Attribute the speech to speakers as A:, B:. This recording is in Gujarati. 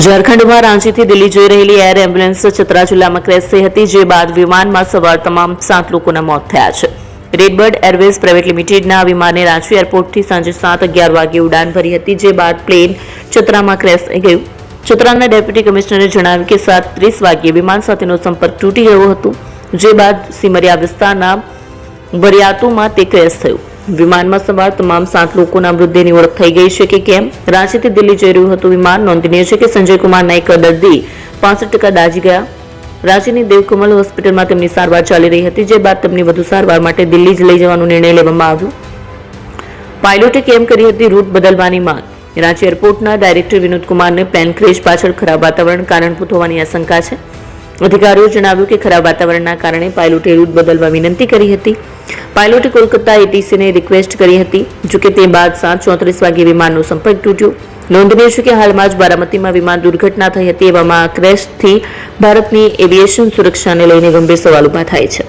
A: ઝારખંડમાં રાંચીથી દિલ્હી જઈ રહેલી એર એમ્બ્યુલન્સ ચતરા જિલ્લામાં ક્રેશ થઈ હતી, જે બાદ વિમાનમાં સવાર તમામ 7 લોકોના મોત થયા છે. રેડબર્ડ એરવેઝ પ્રાઇવેટ લિમિટેડના વિમાને રાંચી એરપોર્ટથી સાંજે 7:11 વાગ્યે ઉડાન ભરી હતી, જે બાદ પ્લેન ચતરામાં ક્રેશ થઈ ગયું. ચતરાના ડેપ્યુટી કમિશનરે જણાવ્યું કે 7:30 વાગ્યે વિમાન સાથેનો સંપર્ક તૂટી ગયો હતો, જે બાદ સિમરિયા વિસ્તારના બરિયાતુમાં તે ક્રેશ થયું. વિમાનમાં સવાર તમામ 7 લોકોના મૃતદેહની ઓળખ થઈ ગઈ છે કે કેમ. રાંચીથી દિલ્હી જઈ રહ્યું હતું વિમાન. નોંધનીય છે કે સંજય કુમારના એક દર્દી 65% દાઝી ગયા. રાંચીની દેવકમલ હોસ્પિટલમાં તેમની સારવાર ચાલી રહી હતી, જે બાદ તેમની વધુ સારવાર માટે દિલ્હી જ લઈ જવાનો નિર્ણય લેવામાં આવ્યો. પાયલોટે કેમ કરી હતી રૂટ બદલવાની માંગ. રાંચી એરપોર્ટના ડાયરેક્ટર વિનોદ કુમારને પ્લેન ક્રેશ પાછળ ખરાબ વાતાવરણ કારણભૂત હોવાની આશંકા છે. અધિકારીઓએ જણાવ્યું કે ખરાબ વાતાવરણના કારણે પાયલોટે રૂટ બદલવા વિનંતી કરી હતી. પાયલોટે કોલકાતા એટીસીને રિક્વેસ્ટ કરી હતી, જોકે તે બાદ 7:34 વાગ્યે વિમાનનો સંપર્ક તૂટ્યો. નોંધનીય છે કે હાલમાં જ બારામતીમાં વિમાન દુર્ઘટના થઈ હતી. એવામાં આ ક્રેશથી ભારતની એવિએશન સુરક્ષાને લઈને ગંભીર સવાલ ઉભા થાય છે.